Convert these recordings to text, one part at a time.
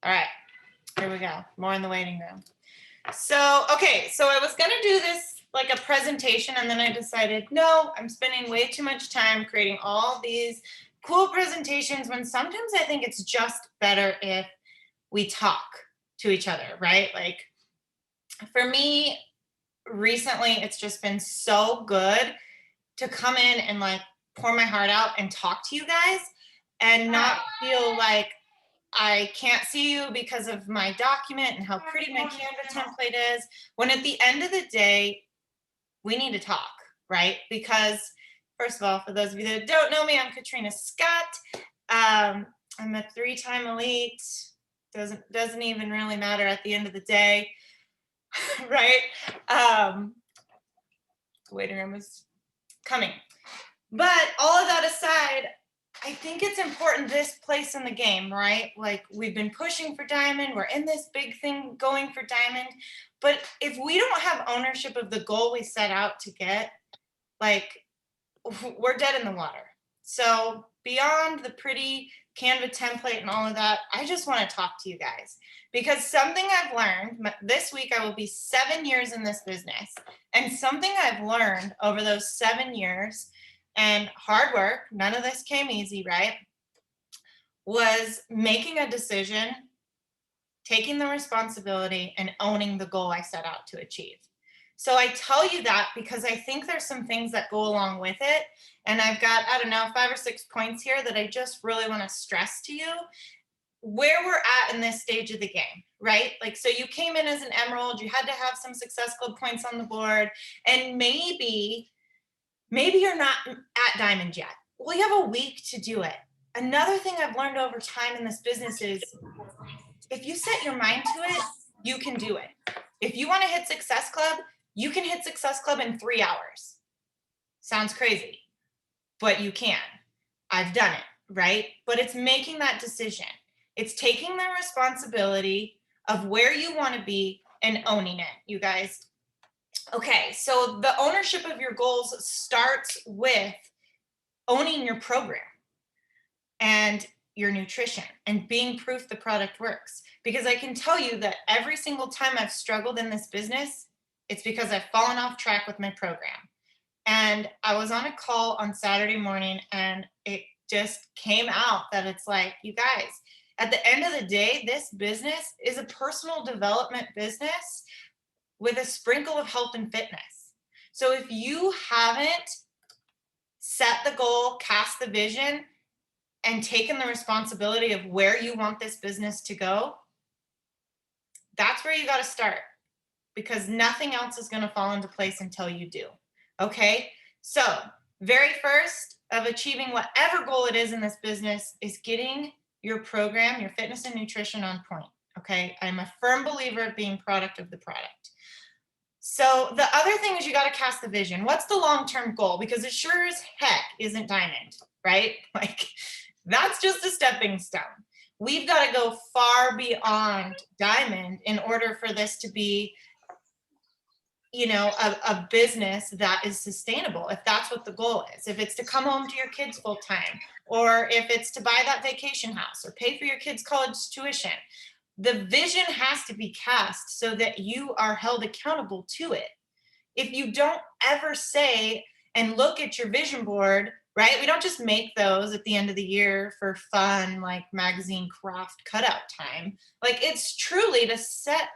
All right, here we go. More in the waiting room. So, okay, so I was going to do this like a presentation, and then I decided, no, I'm spending way too much time creating all these cool presentations when sometimes I think it's just better if we talk to each other, right? Like for me, recently, it's just been so good to come in and like pour my heart out and talk to you guys and not feel like I can't see you because of my document and how pretty my Canva template is. When at the end of the day, we need to talk, right? Because first of all, for those of you that don't know me, I'm Katrina Scott. I'm a 3-time elite. Doesn't even really matter at the end of the day, right? The waiting room is coming. But all of that aside, I think it's important this place in the game, right? Like we've been pushing for diamond, we're in this big thing going for diamond. But if we don't have ownership of the goal we set out to get, like we're dead in the water. So beyond the pretty Canva template and all of that, I just want to talk to you guys because something I've learned this week, I will be 7 years in this business. And something I've learned over those 7 years and hard work, none of this came easy, right? Was making a decision, taking the responsibility, and owning the goal I set out to achieve. So I tell you that because I think there's some things that go along with it. And I've got, I don't know, 5 or 6 points here that I just really want to stress to you where we're at in this stage of the game, right? Like, so you came in as an emerald, you had to have some success club points on the board, and maybe you're not at diamond yet. Well, you have a week to do it. Another thing I've learned over time in this business is if you set your mind to it, you can do it. If you want to hit Success Club, you can hit Success Club in 3 hours. Sounds crazy, but you can. I've done it, right? But it's making that decision. It's taking the responsibility of where you want to be and owning it, you guys. Okay, so the ownership of your goals starts with owning your program and your nutrition and being proof the product works. Because I can tell you that every single time I've struggled in this business, it's because I've fallen off track with my program. And I was on a call on Saturday morning and it just came out that it's like, you guys, at the end of the day, this business is a personal development business with a sprinkle of health and fitness. So if you haven't set the goal, cast the vision, and taken the responsibility of where you want this business to go, that's where you got to start because nothing else is going to fall into place until you do. Okay? So, very first of achieving whatever goal it is in this business is getting your program, your fitness and nutrition on point. Okay? I'm a firm believer of being product of the product. So the other thing is you got to cast the vision. What's the long-term goal? Because it sure as heck isn't diamond, right? Like that's just a stepping stone. We've got to go far beyond diamond in order for this to be, you know, a business that is sustainable. If that's what the goal is, if it's to come home to your kids full time, or if it's to buy that vacation house or pay for your kids' college tuition, the vision has to be cast so that you are held accountable to it. If you don't ever say and look at your vision board, right? We don't just make those at the end of the year for fun, like magazine craft cutout time. Like it's truly to set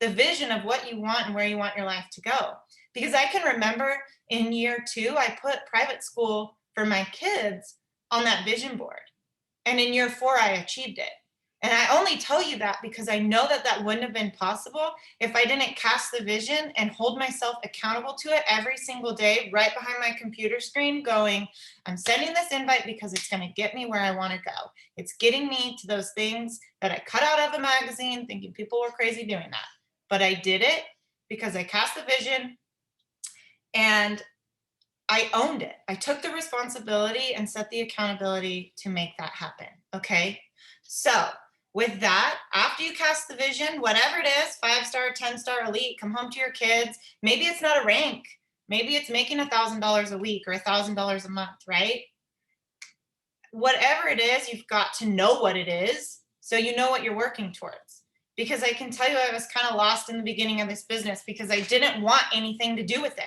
the vision of what you want and where you want your life to go. Because I can remember in year 2, I put private school for my kids on that vision board. And in year 4, I achieved it. And I only tell you that because I know that that wouldn't have been possible if I didn't cast the vision and hold myself accountable to it every single day, right behind my computer screen going, I'm sending this invite because it's going to get me where I want to go. It's getting me to those things that I cut out of a magazine thinking people were crazy doing that. But I did it because I cast the vision and I owned it. I took the responsibility and set the accountability to make that happen. Okay. So with that, after you cast the vision, whatever it is, 5-star, 10-star elite, come home to your kids. Maybe it's not a rank. Maybe it's making $1,000 a week or $1,000 a month, right? Whatever it is, you've got to know what it is So you know what you're working towards. Because I can tell you I was kind of lost in the beginning of this business because I didn't want anything to do with it.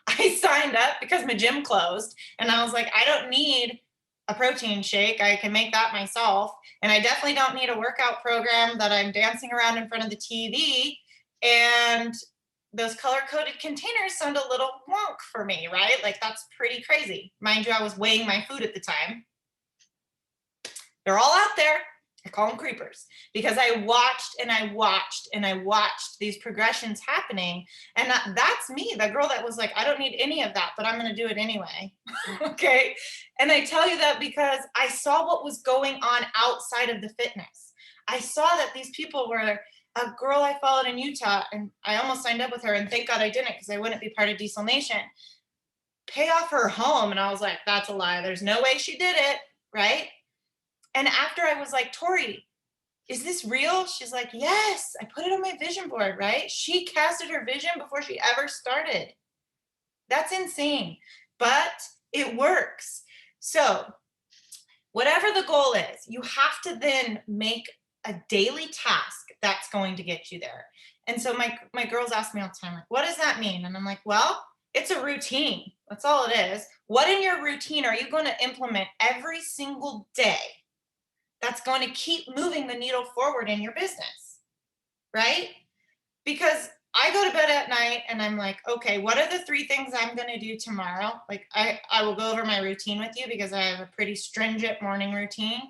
I signed up because my gym closed and I was like, I don't need a protein shake. I can make that myself. And I definitely don't need a workout program that I'm dancing around in front of the TV. And those color coded containers sound a little wonk for me, right? Like that's pretty crazy. Mind you, I was weighing my food at the time. They're all out there. I call them creepers because I watched and I watched and I watched these progressions happening. And that's me, the girl that was like, I don't need any of that, but I'm going to do it anyway. Okay. And I tell you that because I saw what was going on outside of the fitness. I saw that these people were a girl I followed in Utah, and I almost signed up with her. And thank God I didn't because I wouldn't be part of Diesel Nation. Pay off her home. And I was like, that's a lie. There's no way she did it. Right. And after I was like, Tori, is this real? She's like, yes, I put it on my vision board, right? She casted her vision before she ever started. That's insane, but it works. So whatever the goal is, you have to then make a daily task that's going to get you there. And so my girls ask me all the time, like, what does that mean? And I'm like, well, it's a routine. That's all it is. What in your routine are you going to implement every single day that's going to keep moving the needle forward in your business, right? Because I go to bed at night and I'm like, okay, what are the 3 things I'm going to do tomorrow? Like I will go over my routine with you because I have a pretty stringent morning routine.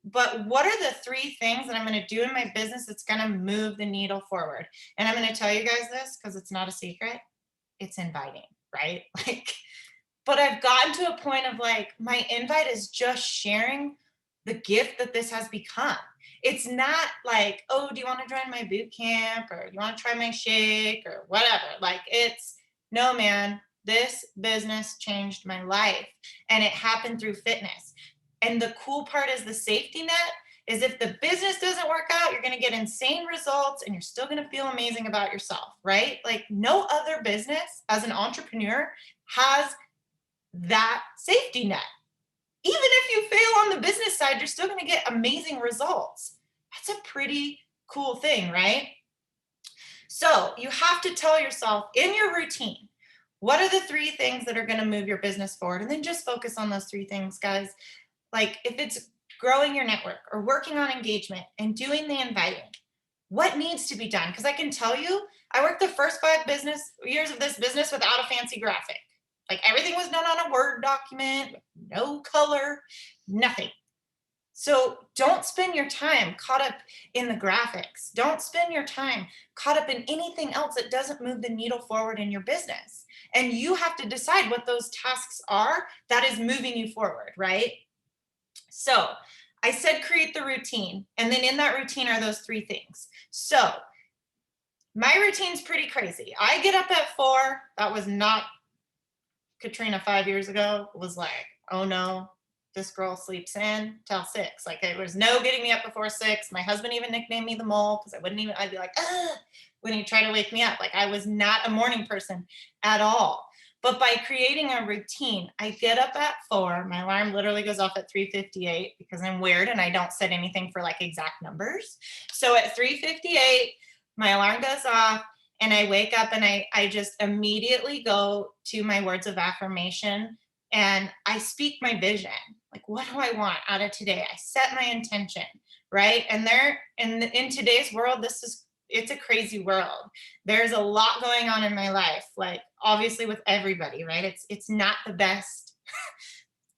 But what are the 3 things that I'm going to do in my business that's going to move the needle forward? And I'm going to tell you guys this because it's not a secret. It's inviting, right? Like, but I've gotten to a point of like, my invite is just sharing the gift that this has become. It's not like, oh, do you want to join my boot camp or do you want to try my shake or whatever? Like it's, no, man, this business changed my life and it happened through fitness. And the cool part is the safety net is if the business doesn't work out, you're going to get insane results and you're still going to feel amazing about yourself, right? Like no other business as an entrepreneur has that safety net. Even if you fail on the business side, you're still going to get amazing results. That's a pretty cool thing, right? So you have to tell yourself in your routine, what are the 3 things that are going to move your business forward? And then just focus on those 3 things, guys. Like if it's growing your network or working on engagement and doing the inviting, what needs to be done? Because I can tell you, I worked the first 5 years of this business without a fancy graphic. Like everything was done on a Word document, no color, nothing. So don't spend your time caught up in the graphics. Don't spend your time caught up in anything else that doesn't move the needle forward in your business. And you have to decide what those tasks are that is moving you forward, right? So I said create the routine. And then in that routine are those 3 things. So my routine's pretty crazy. I get up at 4. That was not Katrina 5 years ago. Was like, oh no, this girl sleeps in till 6. Like there was no getting me up before 6. My husband even nicknamed me the mole because I'd be like, ah, when he tried to wake me up. Like I was not a morning person at all. But by creating a routine, I get up at 4. My alarm literally goes off at 3:58 because I'm weird and I don't set anything for like exact numbers. So at 3:58, my alarm goes off. And I wake up and I just immediately go to my words of affirmation and I speak my vision. Like, what do I want out of today? I set my intention, right? And in today's world, it's a crazy world. There's a lot going on in my life, like obviously with everybody, right? It's not the best.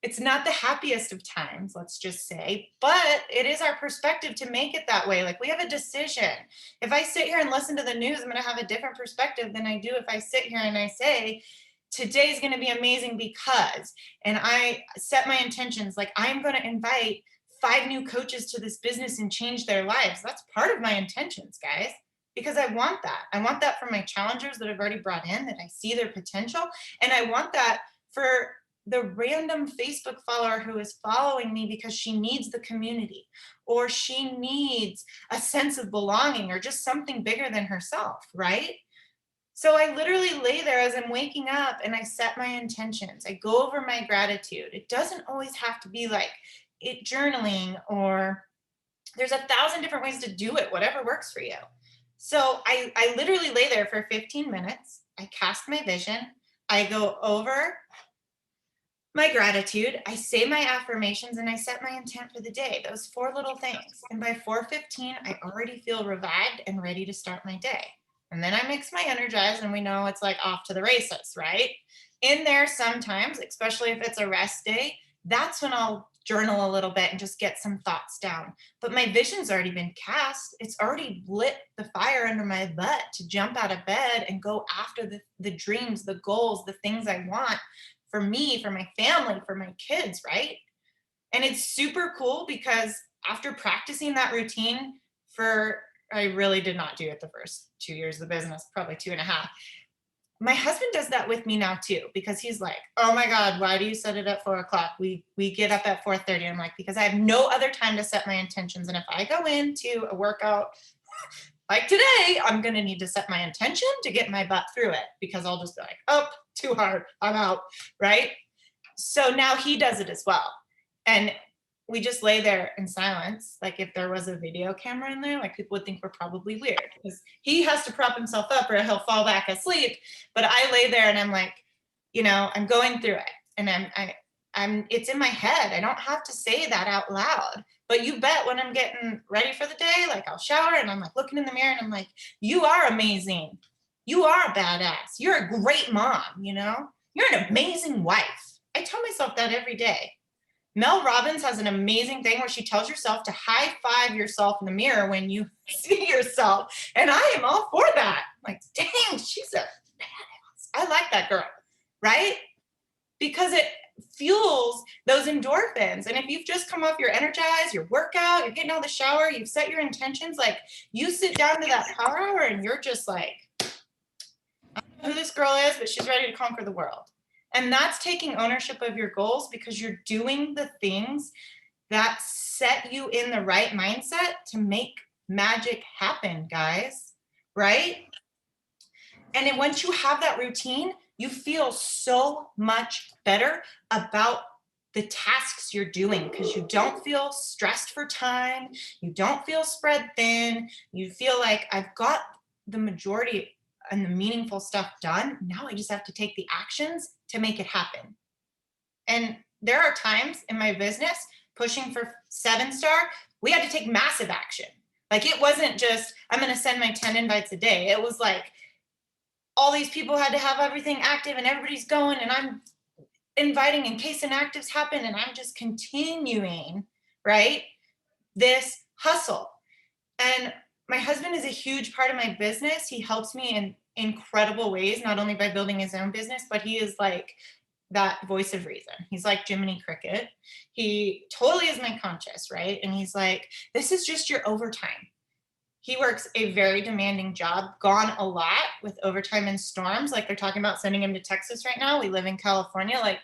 It's not the happiest of times, let's just say, but it is our perspective to make it that way. Like we have a decision. If I sit here and listen to the news, I'm going to have a different perspective than I do if I sit here and I say, today's going to be amazing because, and I set my intentions, like I'm going to invite 5 new coaches to this business and change their lives. That's part of my intentions, guys, because I want that. I want that for my challengers that I've already brought in, that I see their potential. And I want that for the random Facebook follower who is following me because she needs the community or she needs a sense of belonging or just something bigger than herself, right? So I literally lay there as I'm waking up and I set my intentions. I go over my gratitude. It doesn't always have to be like it journaling or There's 1,000 different ways to do it, whatever works for you. So I literally lay there for 15 minutes. I cast my vision. I go over my gratitude, I say my affirmations, and I set my intent for the day. Those 4 little things. And by 4:15, I already feel revived and ready to start my day. And then I mix my energize, and we know it's like off to the races, right? In there sometimes, especially if it's a rest day, that's when I'll journal a little bit and just get some thoughts down. But my vision's already been cast. It's already lit the fire under my butt to jump out of bed and go after the dreams, the goals, the things I want for me, for my family, for my kids, right? And it's super cool because after practicing that routine for, I really did not do it the first 2 years of the business, probably 2.5. My husband does that with me now too, because he's like, oh my God, why do you set it at 4 o'clock? We get up at 4:30. I'm like, because I have no other time to set my intentions. And if I go into a workout like today, I'm going to need to set my intention to get my butt through it, because I'll just be like, oh, too hard, I'm out, right? So now he does it as well. And we just lay there in silence. Like if there was a video camera in there, like people would think we're probably weird, because he has to prop himself up or he'll fall back asleep. But I lay there and I'm like, I'm going through it, and I'm it's in my head. I don't have to say that out loud. But you bet when I'm getting ready for the day, like I'll shower and I'm like looking in the mirror and I'm like, you are amazing. You are a badass. You're a great mom, You're an amazing wife. I tell myself that every day. Mel Robbins has an amazing thing where she tells yourself to high five yourself in the mirror when you see yourself. And I am all for that. I'm like, dang, she's a badass. I like that girl, right? Because it fuels those endorphins. And if you've just come off your energize, your workout, you're getting out of the shower, you've set your intentions, like you sit down to that power hour and you're just like, I don't know who this girl is, but she's ready to conquer the world. And that's taking ownership of your goals, because you're doing the things that set you in the right mindset to make magic happen, guys, right? And then once you have that routine, you feel so much better about the tasks you're doing, because you don't feel stressed for time. You don't feel spread thin. You feel like I've got the majority and the meaningful stuff done. Now I just have to take the actions to make it happen. And there are times in my business pushing for 7-star, we had to take massive action. Like it wasn't just, I'm going to send my 10 invites a day. It was like all these people had to have everything active and everybody's going, and I'm inviting in case inactives happen, and I'm just continuing, right? This hustle. And my husband is a huge part of my business. He helps me in incredible ways, not only by building his own business, but he is like that voice of reason. He's like Jiminy Cricket. He totally is my conscious, right? And he's like, this is just your overtime. He works a very demanding job, gone a lot with overtime and storms. Like they're talking about sending him to Texas right now. We live in California. Like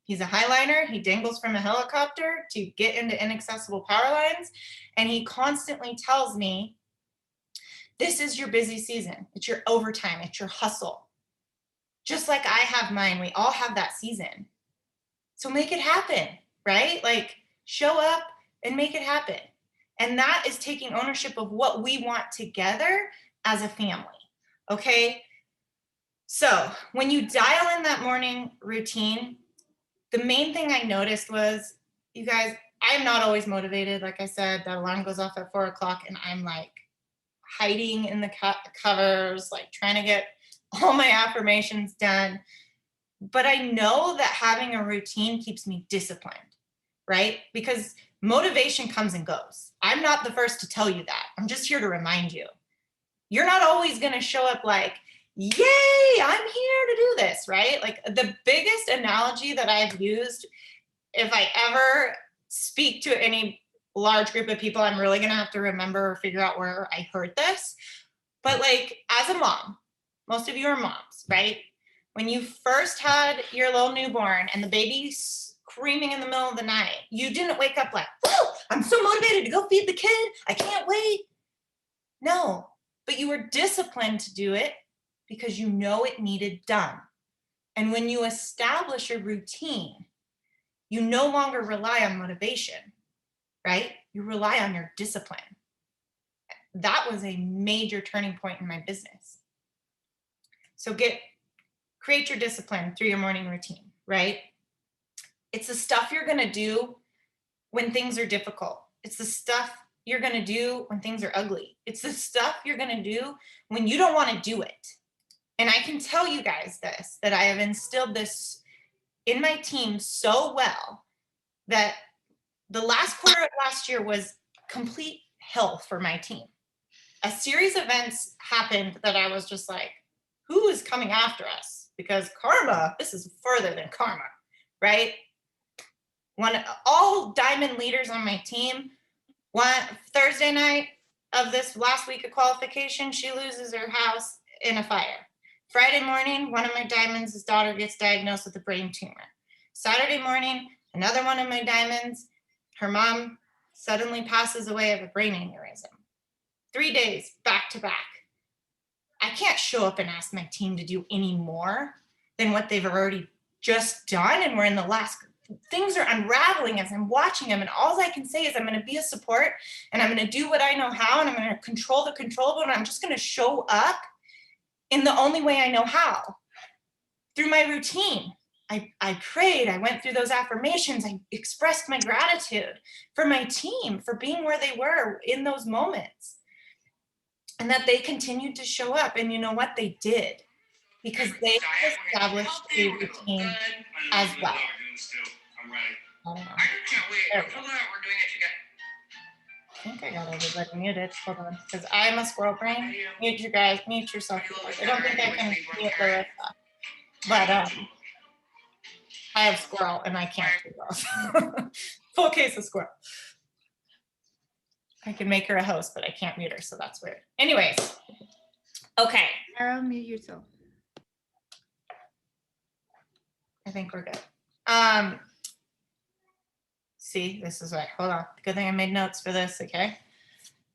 he's a highliner. He dangles from a helicopter to get into inaccessible power lines. And he constantly tells me, this is your busy season. It's your overtime. It's your hustle. Just like I have mine. We all have that season. So make it happen, right? Like show up and make it happen. And that is taking ownership of what we want together as a family. Okay. So when you dial in that morning routine, the main thing I noticed was, you guys, I'm not always motivated. Like I said, that alarm goes off at 4 o'clock and I'm like hiding in the covers, like trying to get all my affirmations done. But I know that having a routine keeps me disciplined, right? Because motivation comes and goes. I'm not the first to tell you that. I'm just here to remind you. You're not always going to show up like, yay, I'm here to do this, right? Like the biggest analogy that I've used, if I ever speak to any large group of people, I'm really going to have to remember or figure out where I heard this. But like as a mom, most of you are moms, right? When you first had your little newborn and the baby screaming in the middle of the night, you didn't wake up like, whoa, I'm so motivated to go feed the kid. I can't wait. No, but you were disciplined to do it because you know it needed done. And when you establish a routine, you no longer rely on motivation, right? You rely on your discipline. That was a major turning point in my business. So create your discipline through your morning routine, right? It's the stuff you're going to do when things are difficult. It's the stuff you're going to do when things are ugly. It's the stuff you're going to do when you don't want to do it. And I can tell you guys this, that I have instilled this in my team so well that the last quarter of last year was complete hell for my team. A series of events happened that I was just like, who is coming after us? Because karma, this is further than karma, right? When all diamond leaders on my team, one Thursday night of this last week of qualification, she loses her house in a fire. Friday morning, one of my diamonds, his daughter gets diagnosed with a brain tumor. Saturday morning, another one of my diamonds, her mom suddenly passes away of a brain aneurysm. 3 days back to back. I can't show up and ask my team to do any more than what they've already just done. And we're in the last, things are unraveling as I'm watching them. And all I can say is I'm going to be a support and I'm going to do what I know how, and I'm going to control the controllable, and I'm just going to show up in the only way I know how, through my routine. I prayed, I went through those affirmations, I expressed my gratitude for my team, for being where they were in those moments. And that they continued to show up. And you know what? They did. Because they established a routine as well. I can't wait. We're doing it together. I think I got everybody muted. Hold on. Because I'm a squirrel brain. Mute you guys. Mute yourself. I don't think I can mute Larissa. But I have squirrel and I can't do both. Full case of squirrel. I can make her a host, but I can't mute her, so that's weird. Anyways, okay. Sarah, mute yourself. I think we're good. See, this is right. Hold on. Good thing I made notes for this, okay?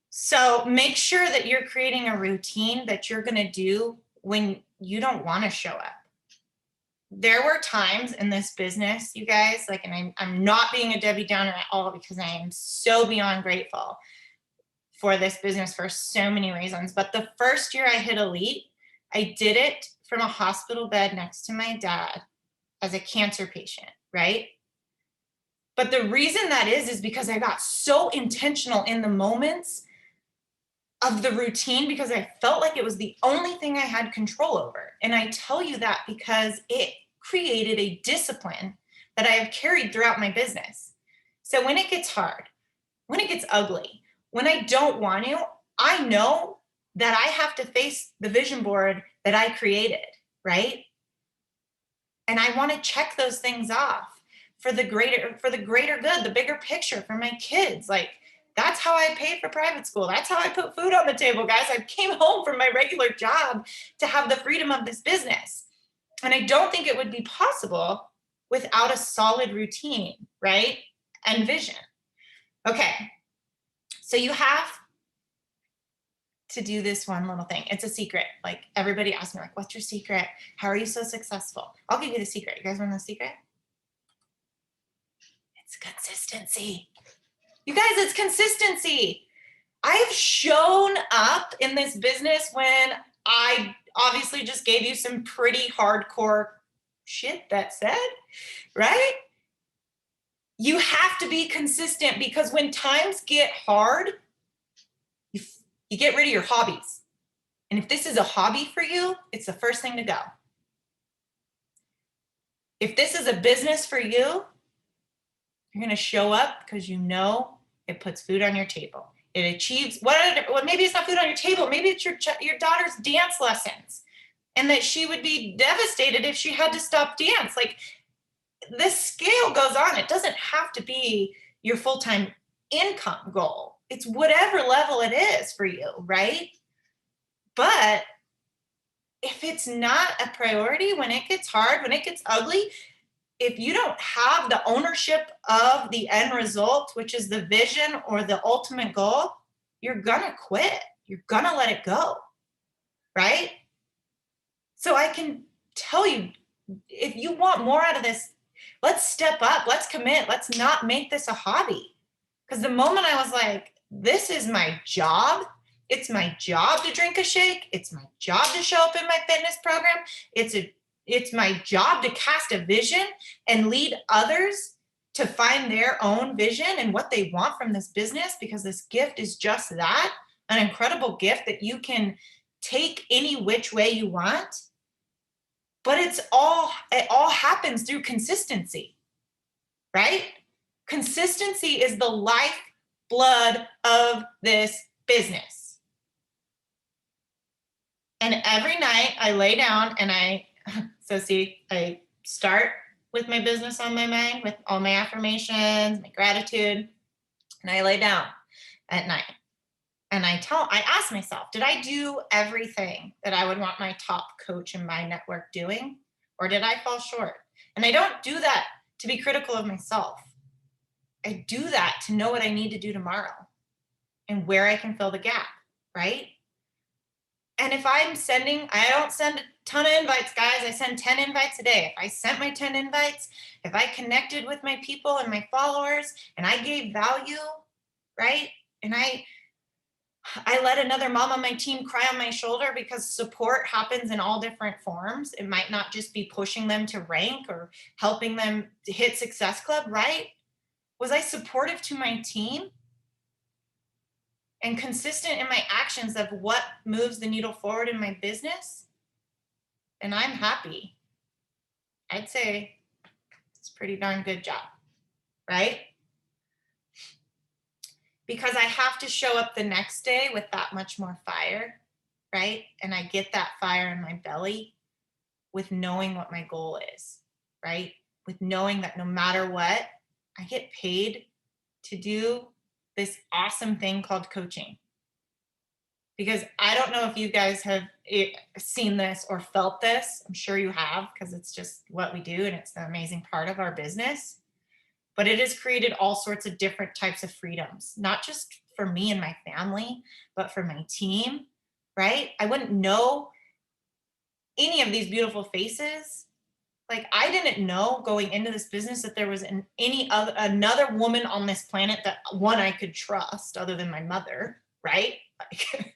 So make sure that you're creating a routine that you're going to do when you don't want to show up. There were times in this business, you guys, like, and I'm not being a Debbie Downer at all, because I am so beyond grateful for this business for so many reasons. But the first year I hit elite, I did it from a hospital bed next to my dad as a cancer patient, right? But the reason that is because I got so intentional in the moments of the routine, because I felt like it was the only thing I had control over. And I tell you that because it created a discipline that I have carried throughout my business. So when it gets hard, when it gets ugly, when I don't want to, I know that I have to face the vision board that I created, right? And I want to check those things off for the greater good, the bigger picture for my kids. Like, that's how I paid for private school. That's how I put food on the table, guys. I came home from my regular job to have the freedom of this business. And I don't think it would be possible without a solid routine, right? And vision. Okay. So you have to do this one little thing. It's a secret. Like, everybody asks me, like, what's your secret? How are you so successful? I'll give you the secret. You guys want the secret? It's consistency. You guys, it's consistency. I've shown up in this business when I obviously just gave you some pretty hardcore shit that said, right? You have to be consistent, because when times get hard, you get rid of your hobbies. And if this is a hobby for you, it's the first thing to go. If this is a business for you, you're going to show up because you know it puts food on your table. It achieves, well, maybe it's not food on your table. Maybe it's your daughter's dance lessons, and that she would be devastated if she had to stop dance. Like, this scale goes on. It doesn't have to be your full-time income goal. It's whatever level it is for you, right? But if it's not a priority, when it gets hard, when it gets ugly, if you don't have the ownership of the end result, which is the vision or the ultimate goal, you're gonna quit. You're gonna let it go, right? So I can tell you, if you want more out of this, let's step up, let's commit, let's not make this a hobby. Because the moment I was like, this is my job, it's my job to drink a shake, it's my job to show up in my fitness program, it's my job to cast a vision and lead others to find their own vision and what they want from this business, because this gift is just that, an incredible gift that you can take any which way you want. But it all happens through consistency, right? Consistency is the lifeblood of this business. And every night I lay down and I start with my business on my mind, with all my affirmations, my gratitude, and I lay down at night. And I ask myself, did I do everything that I would want my top coach in my network doing? Or did I fall short? And I don't do that to be critical of myself. I do that to know what I need to do tomorrow and where I can fill the gap, right? And if I don't send a ton of invites, guys. I send 10 invites a day. If I sent my 10 invites, if I connected with my people and my followers and I gave value, right? And I let another mom on my team cry on my shoulder, because support happens in all different forms. It might not just be pushing them to rank or helping them to hit Success Club, right? Was I supportive to my team and consistent in my actions of what moves the needle forward in my business? And I'm happy. I'd say it's a pretty darn good job, right? Because I have to show up the next day with that much more fire, right? And I get that fire in my belly with knowing what my goal is, right? With knowing that no matter what, I get paid to do this awesome thing called coaching. Because I don't know if you guys have seen this or felt this. I'm sure you have, because it's just what we do and it's the amazing part of our business. But it has created all sorts of different types of freedoms, not just for me and my family, but for my team, right? I wouldn't know any of these beautiful faces. Like, I didn't know going into this business that there was another woman on this planet that I could trust other than my mother, right? Like,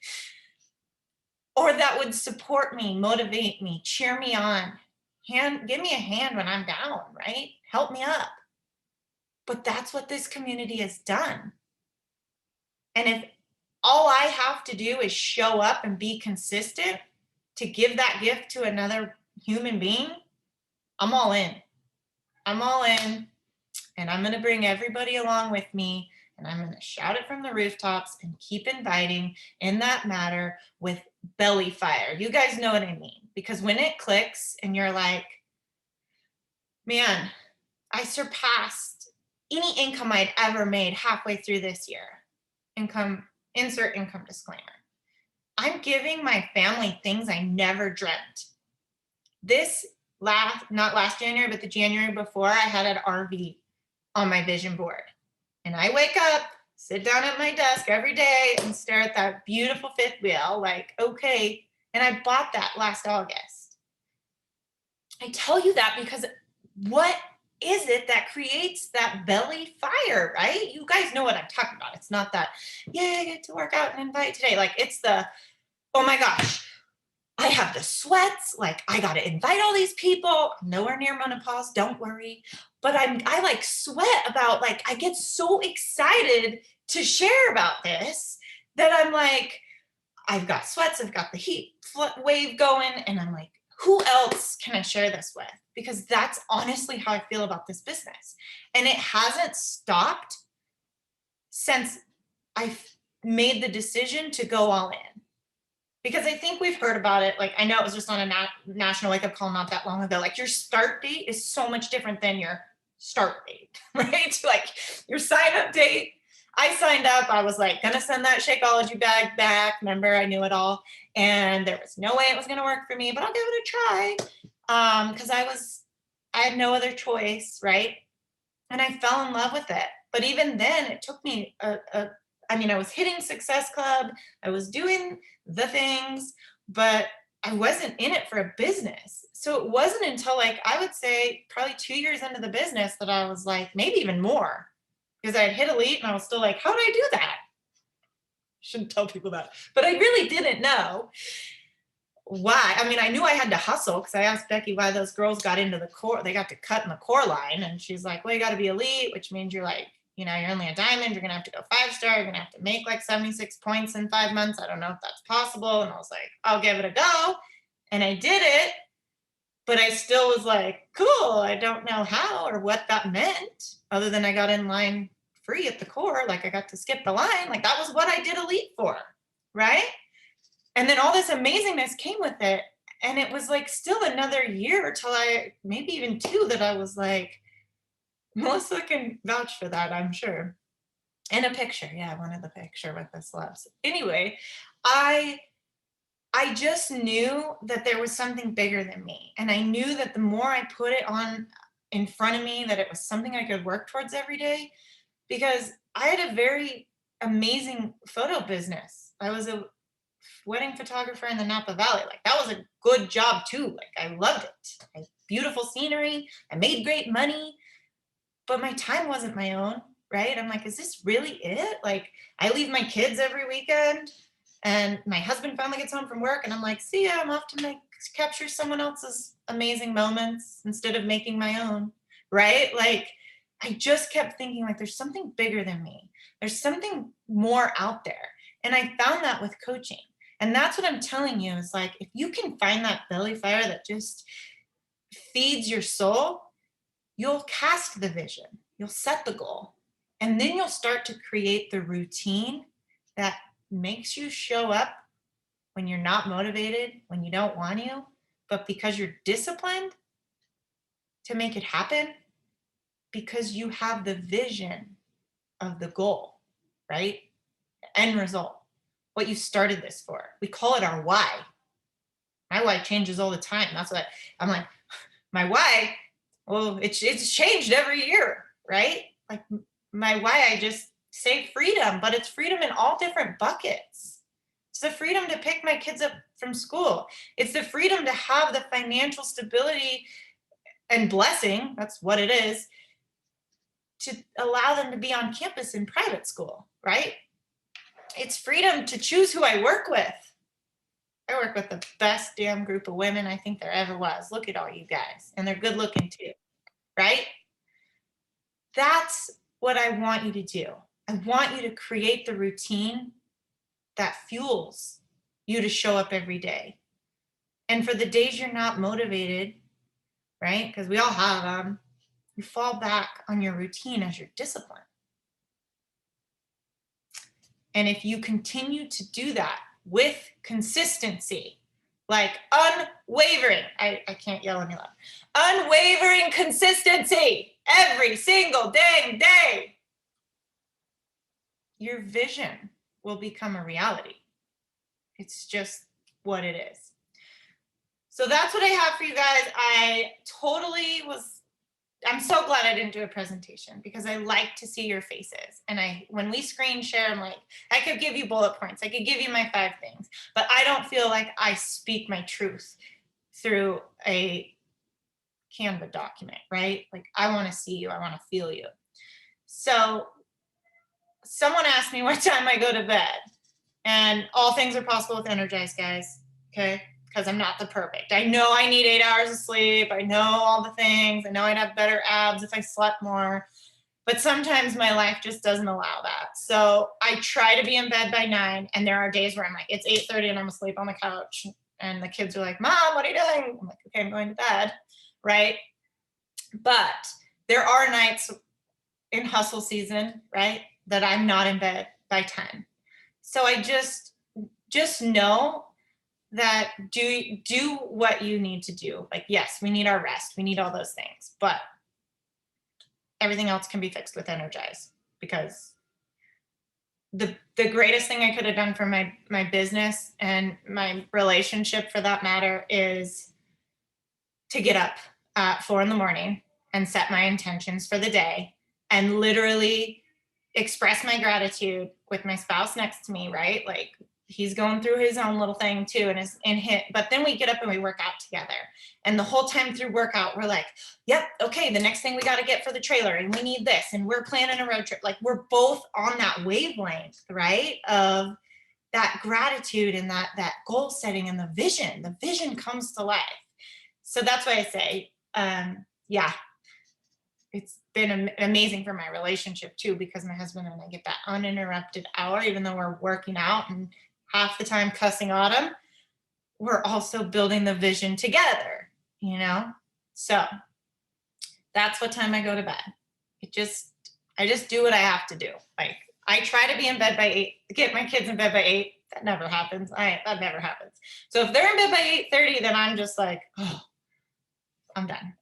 or that would support me, motivate me, cheer me on, give me a hand when I'm down, right? Help me up. But that's what this community has done. And if all I have to do is show up and be consistent to give that gift to another human being, I'm all in. I'm all in, and I'm going to bring everybody along with me, and I'm going to shout it from the rooftops and keep inviting in that matter with belly fire. You guys know what I mean, because when it clicks and you're like, man, I surpassed any income I'd ever made halfway through this year. Insert income disclaimer. I'm giving my family things I never dreamt. Not last January, but the January before, I had an RV on my vision board. And I wake up, sit down at my desk every day and stare at that beautiful fifth wheel, like, okay. And I bought that last August. I tell you that because what is it that creates that belly fire, right? You guys know what I'm talking about. It's not that, yeah, I get to work out and invite today. Like, it's the, oh my gosh, I have the sweats. Like, I got to invite all these people. I'm nowhere near menopause, don't worry. But I like sweat about, like, I get so excited to share about this that I'm like, I've got sweats, I've got the heat wave going, and I'm like, who else can I share this with? Because that's honestly how I feel about this business. And it hasn't stopped since I made the decision to go all in. Because I think we've heard about it. Like, I know it was just on a national wake-up call not that long ago. Like, your start date is so much different than your start date, right? Like, your sign-up date. I signed up. I was like, gonna send that Shakeology bag back. Remember, I knew it all. And there was no way it was gonna work for me, but I'll give it a try. Because I had no other choice, right? And I fell in love with it. But even then, it took me I was hitting Success Club. I was doing the things, but I wasn't in it for a business. So it wasn't until, like, I would say probably 2 years into the business that I was like, maybe even more, because I had hit elite and I was still like, how did I do that? Shouldn't tell people that, but I really didn't know why. I mean, I knew I had to hustle because I asked Becky why those girls got into the core. They got to cut in the core line. And she's like, well, you got to be elite, which means you're like, you know, you're only a diamond. You're going to have to go 5-star. You're going to have to make like 76 points in 5 months. I don't know if that's possible. And I was like, I'll give it a go. And I did it. But I still was like, cool. I don't know how or what that meant other than I got in line free at the core. Like I got to skip the line. Like that was what I did elite for. Right. And then all this amazingness came with it. And it was like still another year till maybe even 2 that I was like, Melissa can vouch for that, I'm sure. And a picture. Yeah, I wanted the picture with the celebs. Anyway, I just knew that there was something bigger than me. And I knew that the more I put it on in front of me, that it was something I could work towards every day, because I had a very amazing photo business. I was a wedding photographer in the Napa Valley. Like that was a good job too. Like I loved it. I had beautiful scenery. I made great money, but my time wasn't my own, right? I'm like, is this really it? Like I leave my kids every weekend and my husband finally gets home from work and I'm like, see ya, I'm off to capture someone else's amazing moments instead of making my own, right? Like I just kept thinking like there's something bigger than me. There's something more out there. And I found that with coaching. And that's what I'm telling you is like, if you can find that belly fire that just feeds your soul, you'll cast the vision, you'll set the goal, and then you'll start to create the routine that makes you show up when you're not motivated, when you don't want to, but because you're disciplined to make it happen, because you have the vision of the goal, right? The end result. What you started this for. We call it our why. My why changes all the time. That's what I'm like, my why, well, it's changed every year, right? Like my why, I just say freedom, but it's freedom in all different buckets. It's the freedom to pick my kids up from school. It's the freedom to have the financial stability and blessing, that's what it is, to allow them to be on campus in private school, right? It's freedom to choose who I work with. I work with the best damn group of women I think there ever was. Look at all you guys. And they're good looking too, right? That's what I want you to do. I want you to create the routine that fuels you to show up every day. And for the days you're not motivated, right? Because we all have them, you fall back on your routine as your discipline. And if you continue to do that with consistency, like unwavering, I can't yell any louder, unwavering consistency every single dang day, your vision will become a reality. It's just what it is. So that's what I have for you guys. I'm so glad I didn't do a presentation because I like to see your faces. And when we screen share, I'm like, I could give you bullet points. I could give you my 5 things, but I don't feel like I speak my truth through a Canva document, right? Like I want to see you. I want to feel you. So someone asked me what time I go to bed, and all things are possible with Energize, guys. Okay. Because I'm not the perfect. I know I need 8 hours of sleep. I know all the things. I know I'd have better abs if I slept more. But sometimes my life just doesn't allow that. So I try to be in bed by 9. And there are days where I'm like, it's 8:30 and I'm asleep on the couch. And the kids are like, Mom, what are you doing? I'm like, okay, I'm going to bed. Right. But there are nights in hustle season, right, that I'm not in bed by 10. So I just know that do what you need to do. Like, yes, we need our rest. We need all those things, but everything else can be fixed with Energize, because the greatest thing I could have done for my business and my relationship for that matter is to get up at 4 a.m. and set my intentions for the day and literally express my gratitude with my spouse next to me, right? Like he's going through his own little thing too, but then we get up and we work out together. And the whole time through workout, we're like, yep, okay, the next thing we got to get for the trailer, and we need this, and we're planning a road trip. Like, we're both on that wavelength, right? Of that gratitude and that goal setting and the vision comes to life. So that's why I say, yeah, it's been amazing for my relationship too, because my husband and I get that uninterrupted hour, even though we're working out and half the time cussing Autumn, we're also building the vision together, you know? So that's what time I go to bed. I just do what I have to do. Like, I try to be in bed by 8, get my kids in bed by 8. That never happens. That never happens. So if they're in bed by 8:30, then I'm just like, oh, I'm done.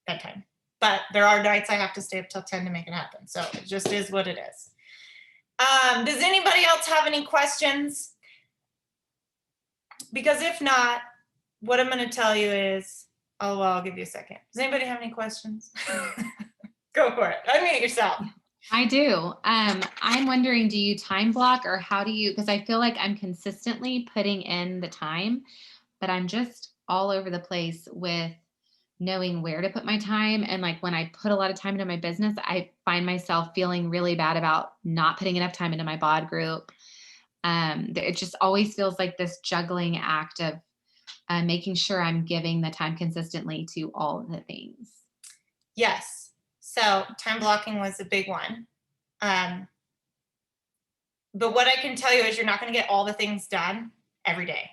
Bedtime. But there are nights I have to stay up till 10 to make it happen. So it just is what it is. Does anybody else have any questions? Because if not, what I'm going to tell you is, I'll give you a second. Does anybody have any questions? Go for it. Unmute yourself. I do. I'm wondering, do you time block, or how do you, because I feel like I'm consistently putting in the time, but I'm just all over the place with knowing where to put my time. And like, when I put a lot of time into my business, I find myself feeling really bad about not putting enough time into my bod group. It just always feels like this juggling act of making sure I'm giving the time consistently to all of the things. Yes. So time blocking was a big one. But what I can tell you is you're not going to get all the things done every day,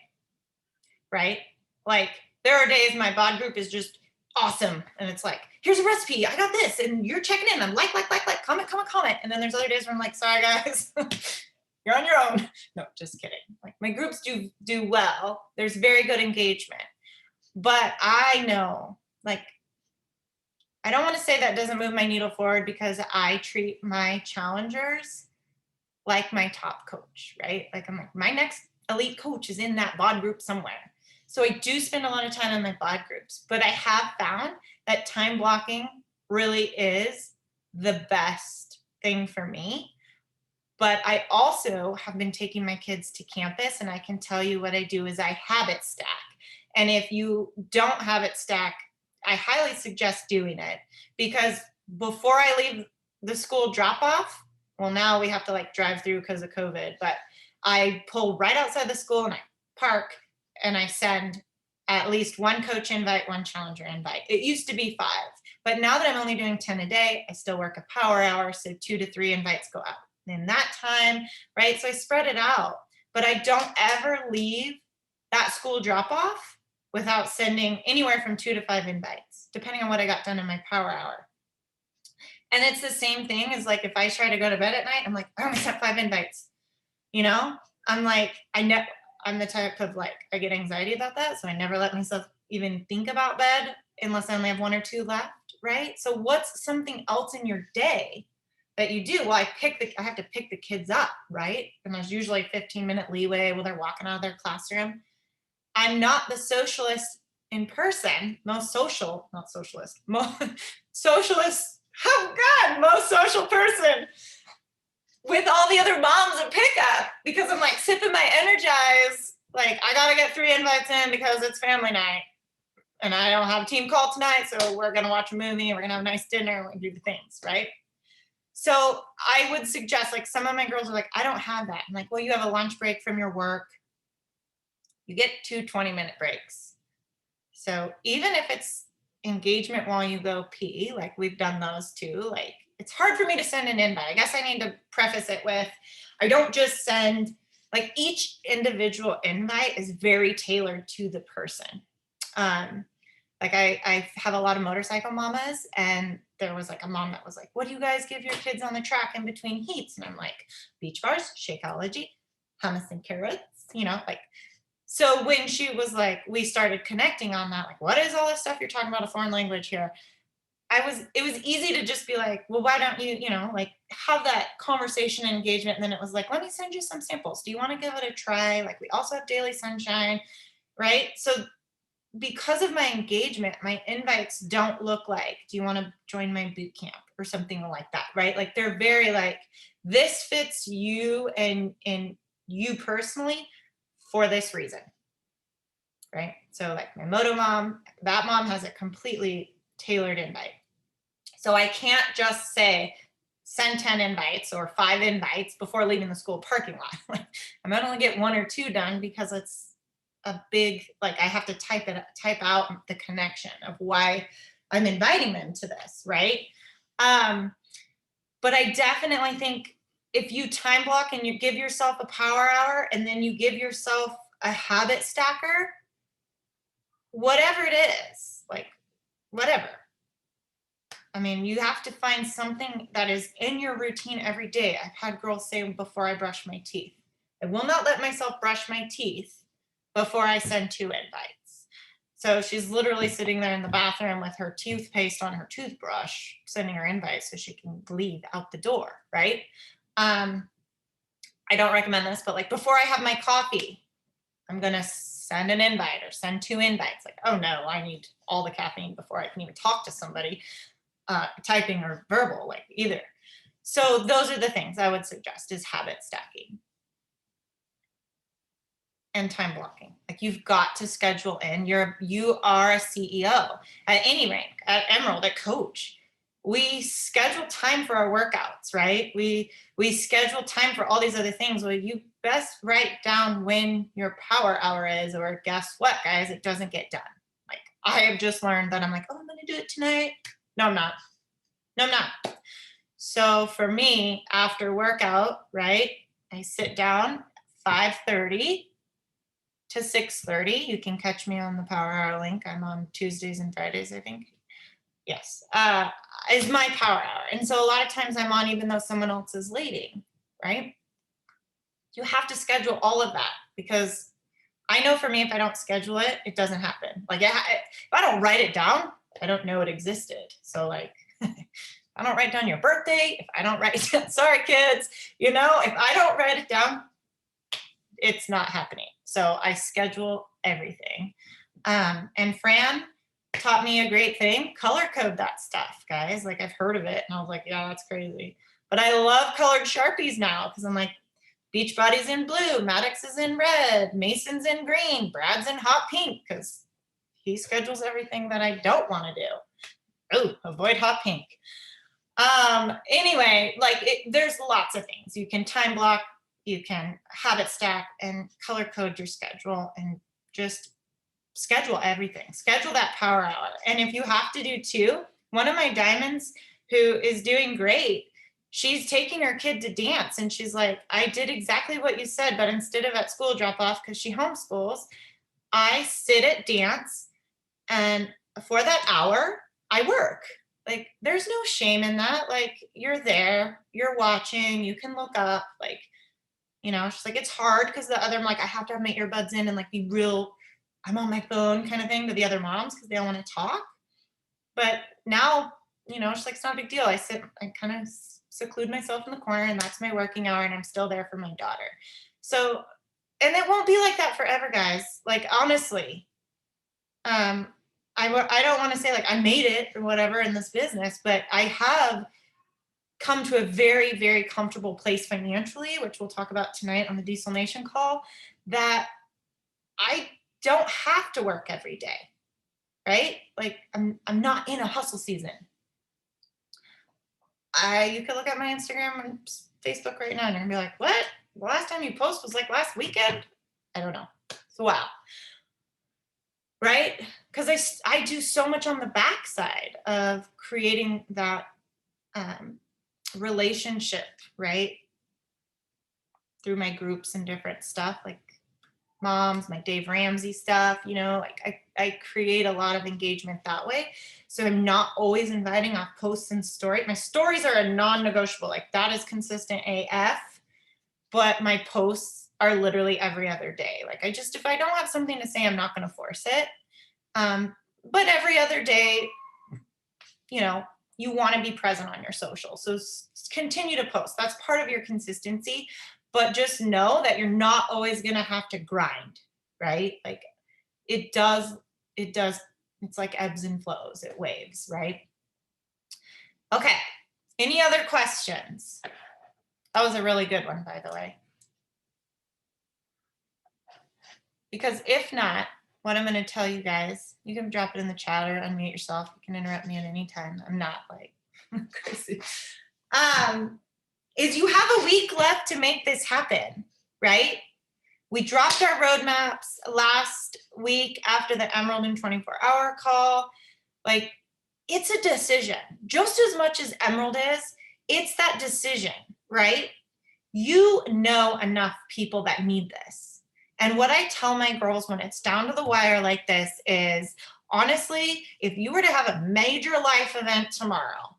right? Like, there are days my bod group is just awesome. And it's like, here's a recipe. I got this. And you're checking in. I'm like, comment. And then there's other days where I'm like, sorry, guys, you're on your own. No, just kidding. Like, my groups do well. There's very good engagement. But I know, like, I don't want to say that doesn't move my needle forward, because I treat my challengers like my top coach, right? Like, I'm like, my next elite coach is in that bod group somewhere. So I do spend a lot of time in my bod groups, but I have found that time blocking really is the best thing for me. But I also have been taking my kids to campus, and I can tell you what I do is I habit stack. And if you don't habit stack, I highly suggest doing it, because before I leave the school drop off, well, now we have to like drive through because of COVID, but I pull right outside the school and I park and I send at least one coach invite, one challenger invite. It used to be 5, but now that I'm only doing 10 a day, I still work a power hour. So 2 to 3 invites go out in that time, right? So I spread it out, but I don't ever leave that school drop off without sending anywhere from 2 to 5 invites, depending on what I got done in my power hour. And it's the same thing as like, if I try to go to bed at night, I'm like, I only sent 5 invites. You know, I'm like, I'm the type of like, I get anxiety about that. So I never let myself even think about bed unless I only have 1 or 2 left, right? So what's something else in your day that you do? Well, I have to pick the kids up, right? And there's usually a 15-minute leeway while they're walking out of their classroom. I'm not the socialist in person, most social person with all the other moms at pickup, because I'm like sipping my Energize. Like, I got to get 3 invites in because it's family night and I don't have a team call tonight. So we're going to watch a movie and we're going to have a nice dinner and we're going to do the things, right? So I would suggest, like, some of my girls are like, I don't have that. I'm like, well, you have a lunch break from your work. You get 2 20-minute breaks. So even if it's engagement while you go pee, like we've done those too, like, it's hard for me to send an invite. I guess I need to preface it with, I don't just send, like, each individual invite is very tailored to the person. Like, I have a lot of motorcycle mamas, and there was like a mom that was like, what do you guys give your kids on the track in between heats? And I'm like, beach bars, Shakeology, hummus and carrots, you know, like. So when she was like, we started connecting on that, like, what is all this stuff you're talking about, a foreign language here? It was easy to just be like, well, why don't you, like, have that conversation and engagement. And then it was like, let me send you some samples. Do you want to give it a try? Like, we also have Daily Sunshine, right? So because of my engagement, my invites don't look like, do you want to join my boot camp or something like that, right? Like, they're very like, this fits you and you personally, for this reason, right? So like my Moto mom, that mom has a completely tailored invite. So I can't just say, send 10 invites or 5 invites before leaving the school parking lot. I might only get 1 or 2 done because it's a big, like I have to type out the connection of why I'm inviting them to this, right? But I definitely think if you time block and you give yourself a power hour and then you give yourself a habit stacker, whatever it is, like whatever. I mean, you have to find something that is in your routine every day. I've had girls say before I brush my teeth, I will not let myself brush my teeth before I send 2 invites. So she's literally sitting there in the bathroom with her toothpaste on her toothbrush, sending her invites so she can leave out the door, right? I don't recommend this, but like before I have my coffee, I'm gonna send an invite or send 2 invites. Like, oh no, I need all the caffeine before I can even talk to somebody, typing or verbal, like either. So those are the things I would suggest is habit stacking and time blocking. Like you've got to schedule in. You are a CEO at any rank, at Emerald, at Coach. We schedule time for our workouts, right? We schedule time for all these other things. Well, you best write down when your power hour is, or guess what, guys, it doesn't get done. Like I have just learned that I'm like, oh, I'm gonna do it tonight. No, I'm not. No, I'm not. So for me, after workout, right, I sit down 5:30 to 6:30. You can catch me on the Power Hour link. I'm on Tuesdays and Fridays, I think. Yes, is my power hour. And so a lot of times I'm on even though someone else is leading, right? You have to schedule all of that because I know for me, if I don't schedule it, it doesn't happen. Like if I don't write it down, I don't know it existed. So like, I don't write down your birthday, if I don't write it down, sorry kids, if I don't write it down, it's not happening. So I schedule everything. And Fran taught me a great thing, color code that stuff, guys. Like I've heard of it and I was like, yeah, that's crazy. But I love colored Sharpies now because I'm like, Beachbody's in blue, Maddox is in red, Mason's in green, Brad's in hot pink because he schedules everything that I don't want to do. Oh, avoid hot pink. Anyway, there's lots of things. You can time block, you can habit stack and color code your schedule and just schedule everything. Schedule that power hour. And if you have to do 2, one of my diamonds who is doing great, she's taking her kid to dance and she's like, I did exactly what you said, but instead of at school drop off, because she homeschools, I sit at dance and for that hour, I work. Like, there's no shame in that. Like, you're there, you're watching, you can look up. Like, she's like, it's hard because I'm like, I have to have my earbuds in and like be real, I'm on my phone kind of thing to the other moms because they all want to talk. But now, she's like, it's not a big deal. I kind of seclude myself in the corner and that's my working hour and I'm still there for my daughter. So, and it won't be like that forever, guys. Like, honestly, I don't want to say like I made it or whatever in this business, but I have come to a very, very comfortable place financially, which we'll talk about tonight on the Diesel Nation call, that I don't have to work every day, right? Like I'm not in a hustle season. You could look at my Instagram and Facebook right now and you're gonna be like, what? The last time you post was like last weekend? I don't know. So wow. Right? Because I do so much on the backside of creating that relationship, right? Through my groups and different stuff, like moms, my Dave Ramsey stuff, like I create a lot of engagement that way. So I'm not always inviting off posts and stories. My stories are a non-negotiable, like that is consistent AF, but my posts are literally every other day. Like if I don't have something to say, I'm not going to force it. But every other day, you want to be present on your social. So continue to post. That's part of your consistency, but just know that you're not always going to have to grind, right? Like it does, it's like ebbs and flows, it waves, right? Okay. Any other questions? That was a really good one, by the way. Because if not, what I'm going to tell you guys, you can drop it in the chat or unmute yourself. You can interrupt me at any time. I'm not like crazy. Is you have a week left to make this happen, right? We dropped our roadmaps last week after the Emerald in 24-hour call. Like, it's a decision. Just as much as Emerald is, it's that decision, right? You know enough people that need this. And what I tell my girls when it's down to the wire like this is, honestly, if you were to have a major life event tomorrow,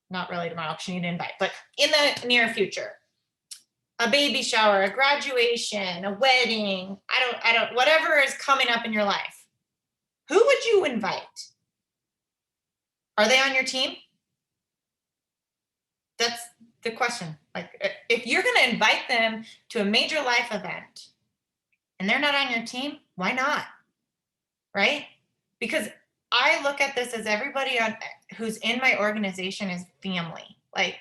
not really tomorrow because you need an invite, but in the near future, a baby shower, a graduation, a wedding, I don't, whatever is coming up in your life, who would you invite? Are they on your team? That's the question. Like, if you're going to invite them to a major life event and they're not on your team, why not? Right? Because I look at this as everybody who's in my organization is family, like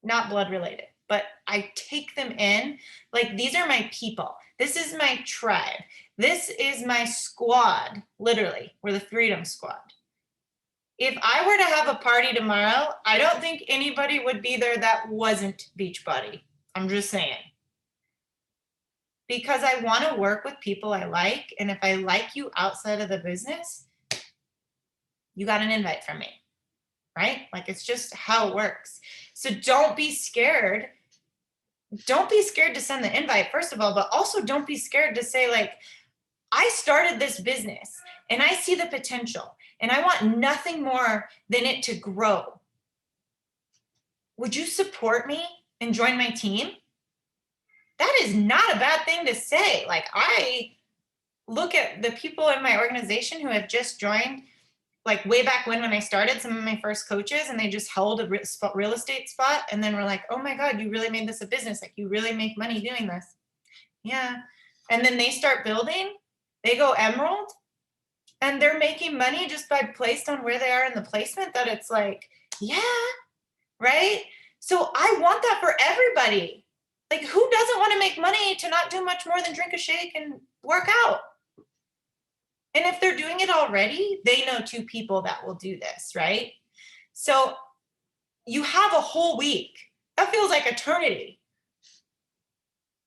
not blood related, but I take them in. Like, these are my people. This is my tribe. This is my squad. Literally, we're the Freedom Squad. If I were to have a party tomorrow, I don't think anybody would be there that wasn't Beachbody. I'm just saying. Because I want to work with people I like. And if I like you outside of the business, you got an invite from me, right? Like, it's just how it works. So don't be scared. Don't be scared to send the invite, first of all, but also don't be scared to say, like, I started this business and I see the potential and I want nothing more than it to grow. Would you support me and join my team? That is not a bad thing to say. Like, I look at the people in my organization who have just joined, like way back when I started, some of my first coaches, and they just held a real estate spot. And then we're like, oh my God, you really made this a business. Like, you really make money doing this. Yeah. And then they start building, they go Emerald, and they're making money just by placed on where they are in the placement, that it's like, yeah, right? So I want that for everybody. Like, who doesn't want to make money to not do much more than drink a shake and work out? And if they're doing it already, they know 2 people that will do this, right? So you have a whole week. That feels like eternity.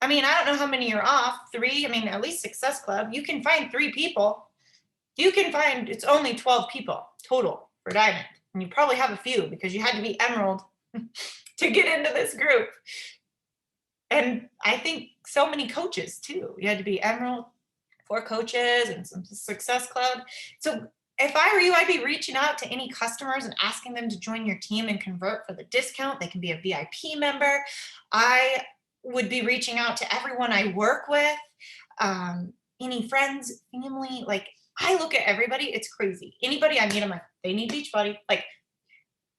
I mean, I don't know how many you're off. 3, I mean, at least Success Club. You can find 3 people. You can find, it's only 12 people total for Diamond. And you probably have a few because you had to be Emerald to get into this group. And I think so many coaches too. You had to be Emerald, 4 coaches and some Success Club. So if I were you, I'd be reaching out to any customers and asking them to join your team and convert for the discount. They can be a VIP member. I would be reaching out to everyone I work with, any friends, family. Like, I look at everybody, it's crazy. Anybody I meet, I'm like, they need Beachbody. Like,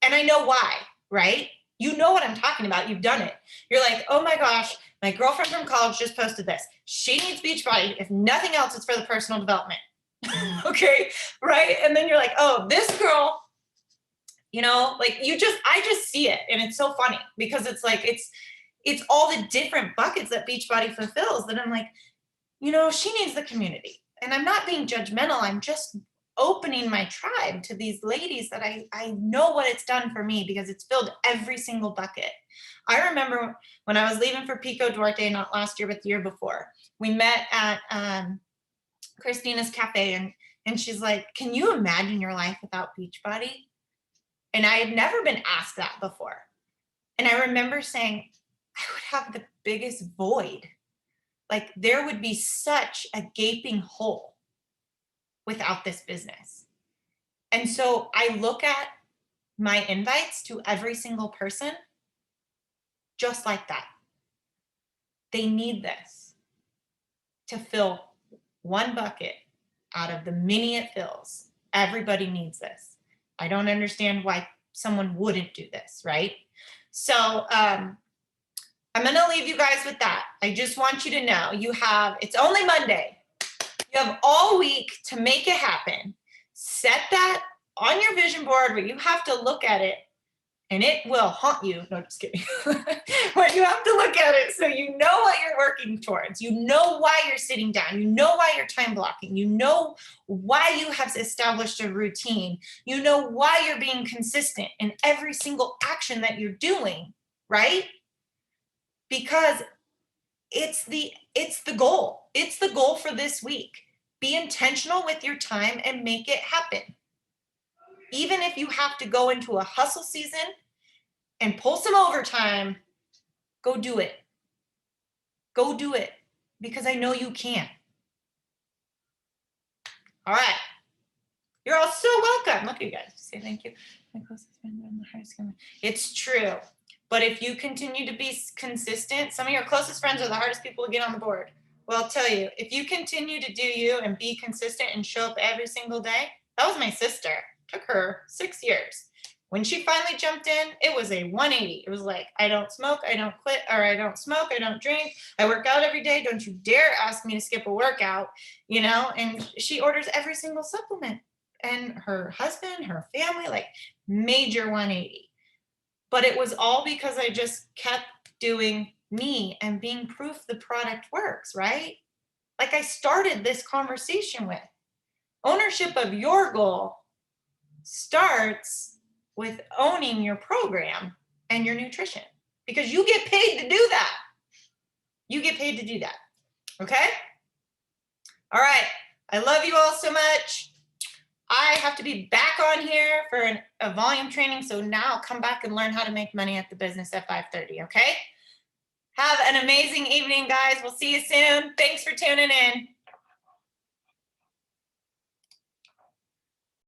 and I know why, right? You know what I'm talking about. You've done it. You're like, oh my gosh, my girlfriend from college just posted this. She needs Beachbody. If nothing else, it's for the personal development. Okay, right? And then you're like, oh, this girl, you know, like, I just see it. And it's so funny because it's like, it's all the different buckets that Beachbody fulfills that I'm like, you know, she needs the community. And I'm not being judgmental. I'm just opening my tribe to these ladies that I know what it's done for me because it's filled every single bucket. I remember when I was leaving for Pico Duarte, not last year, but the year before, we met at Christina's Cafe, and she's like, can you imagine your life without Beachbody? And I had never been asked that before. And I remember saying, I would have the biggest void. Like, there would be such a gaping hole without this business. And so I look at my invites to every single person just like that. They need this to fill one bucket out of the many it fills. Everybody needs this. I don't understand why someone wouldn't do this, right? So I'm going to leave you guys with that. I just want you to know it's only Monday. You have all week to make it happen. Set that on your vision board where you have to look at it and it will haunt you. No, just kidding. But you have to look at it so you know what you're working towards. You know why you're sitting down. You know why you're time blocking. You know why you have established a routine. You know why you're being consistent in every single action that you're doing, right? Because it's the goal. It's the goal for this week. Be intentional with your time and make it happen. Even if you have to go into a hustle season and pull some overtime, go do it. Go do it, because I know you can. All right. You're all so welcome. Look at you guys. Say thank you. My closest friend on the hardest coming. It's true. But if you continue to be consistent, some of your closest friends are the hardest people to get on the board. Well, I'll tell you, if you continue to do you and be consistent and show up every single day, that was my sister. It took her 6 years. When she finally jumped in, it was a 180. It was like, I don't smoke, I don't quit, or I don't smoke, I don't drink. I work out every day. Don't you dare ask me to skip a workout, you know? And she orders every single supplement. And her husband, her family, like major 180. But it was all because I just kept doing me and being proof the product works, right? Like I started this conversation with. Ownership of your goal starts with owning your program and your nutrition, because you get paid to do that. You get paid to do that. Okay? All right. I love you all so much. I have to be back on here for a volume training. So now I'll come back and learn how to make money at the business at 5:30. Okay? Have an amazing evening, guys. We'll see you soon. Thanks for tuning in.